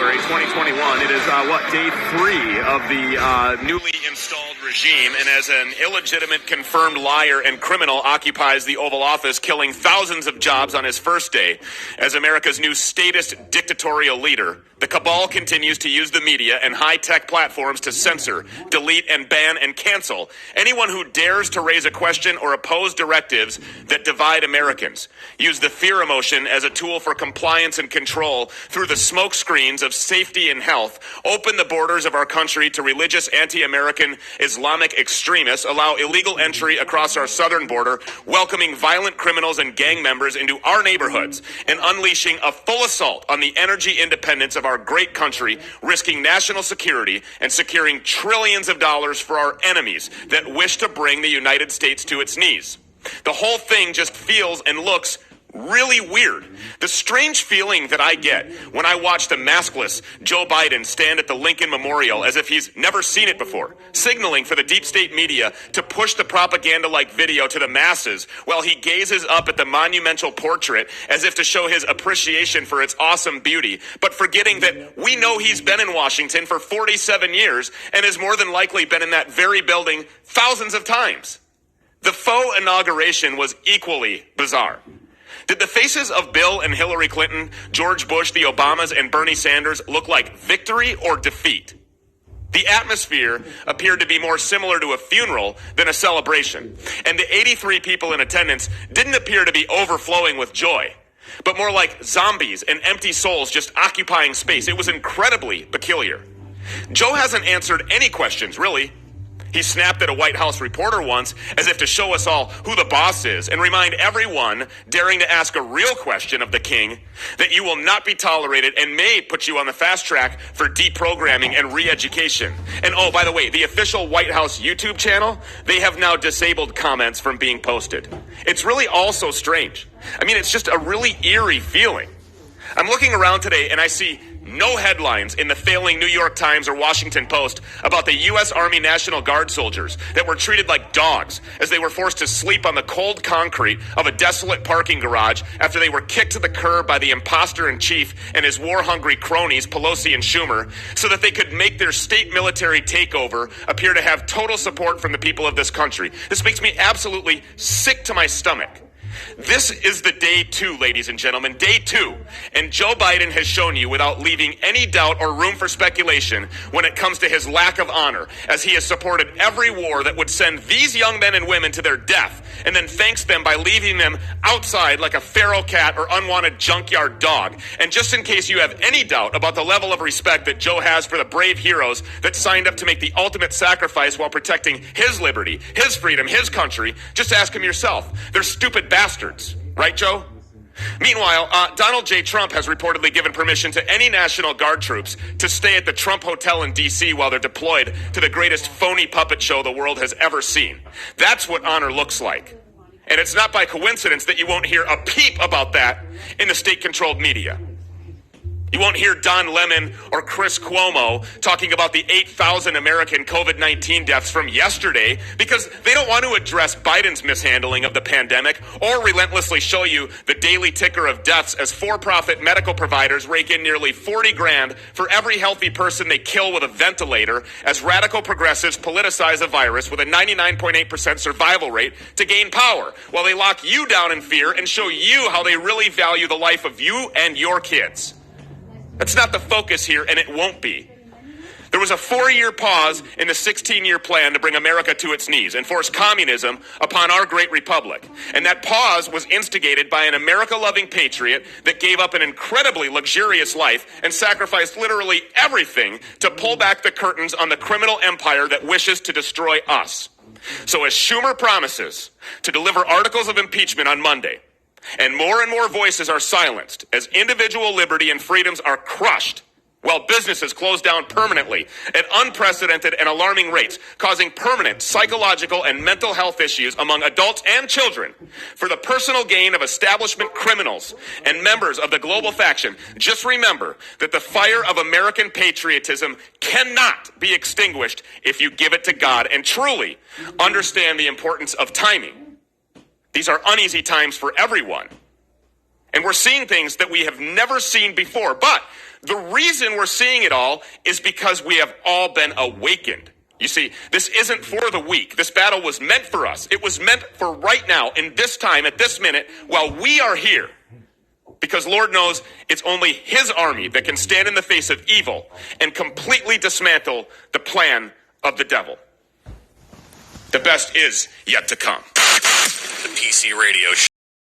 January 2021. It is, day 3 of the newly installed regime, and as an illegitimate confirmed liar and criminal occupies the Oval Office, killing thousands of jobs on his first day as America's new statist dictatorial leader, the cabal continues to use the media and high-tech platforms to censor, delete, and ban and cancel anyone who dares to raise a question or oppose directives that divide Americans. Use the fear emotion as a tool for compliance and control through the smoke screens of safety and health. Open the borders of our country to religious anti-American Islamic extremists. Allow illegal entry across our southern border, welcoming violent criminals and gang members into our neighborhoods, and unleashing a full assault on the energy independence of our great country, risking national security and securing trillions of dollars for our enemies that wish to bring the United States to its knees. The whole thing just feels and looks really weird. The strange feeling that I get when I watch the maskless Joe Biden stand at the Lincoln Memorial as if he's never seen it before, signaling for the deep state media to push the propaganda-like video to the masses while he gazes up at the monumental portrait as if to show his appreciation for its awesome beauty, but forgetting that we know he's been in Washington for 47 years and has more than likely been in that very building thousands of times. The faux inauguration was equally bizarre. Did the faces of Bill and Hillary Clinton, George Bush, the Obamas, and Bernie Sanders look like victory or defeat? The atmosphere appeared to be more similar to a funeral than a celebration, and the 83 people in attendance didn't appear to be overflowing with joy, but more like zombies and empty souls just occupying space. It was incredibly peculiar. Joe hasn't answered any questions, really. He snapped at a White House reporter once as if to show us all who the boss is and remind everyone daring to ask a real question of the king that you will not be tolerated and may put you on the fast track for deprogramming and re-education. And oh, by the way, the official White House YouTube channel, they have now disabled comments from being posted. It's really all so strange. I mean, it's just a really eerie feeling. I'm looking around today and I see no headlines in the failing New York Times or Washington Post about the U.S. Army National Guard soldiers that were treated like dogs as they were forced to sleep on the cold concrete of a desolate parking garage after they were kicked to the curb by the imposter-in-chief and his war-hungry cronies, Pelosi and Schumer, so that they could make their state military takeover appear to have total support from the people of this country. This makes me absolutely sick to my stomach. This is the day 2, ladies and gentlemen, day 2. And Joe Biden has shown you without leaving any doubt or room for speculation when it comes to his lack of honor, as he has supported every war that would send these young men and women to their death, and then thanks them by leaving them outside like a feral cat or unwanted junkyard dog. And just in case you have any doubt about the level of respect that Joe has for the brave heroes that signed up to make the ultimate sacrifice while protecting his liberty, his freedom, his country, just ask him yourself. They're stupid bastards. Right, Joe? Meanwhile, Donald J. Trump has reportedly given permission to any National Guard troops to stay at the Trump Hotel in D.C. while they're deployed to the greatest phony puppet show the world has ever seen. That's what honor looks like. And it's not by coincidence that you won't hear a peep about that in the state-controlled media. You won't hear Don Lemon or Chris Cuomo talking about the 8,000 American COVID-19 deaths from yesterday because they don't want to address Biden's mishandling of the pandemic or relentlessly show you the daily ticker of deaths as for-profit medical providers rake in nearly 40 grand for every healthy person they kill with a ventilator as radical progressives politicize a virus with a 99.8% survival rate to gain power while they lock you down in fear and show you how they really value the life of you and your kids. That's not the focus here, and it won't be. There was a 4-year pause in the 16-year plan to bring America to its knees and force communism upon our great republic. And that pause was instigated by an America-loving patriot that gave up an incredibly luxurious life and sacrificed literally everything to pull back the curtains on the criminal empire that wishes to destroy us. So as Schumer promises to deliver articles of impeachment on Monday, and more voices are silenced as individual liberty and freedoms are crushed, while businesses close down permanently at unprecedented and alarming rates, causing permanent psychological and mental health issues among adults and children for the personal gain of establishment criminals and members of the global faction. Just remember that the fire of American patriotism cannot be extinguished if you give it to God and truly understand the importance of timing. These are uneasy times for everyone. And we're seeing things that we have never seen before. But the reason we're seeing it all is because we have all been awakened. You see, this isn't for the weak. This battle was meant for us. It was meant for right now, in this time, at this minute, while we are here. Because Lord knows it's only his army that can stand in the face of evil and completely dismantle the plan of the devil. The best is yet to come. The PC Radio Show.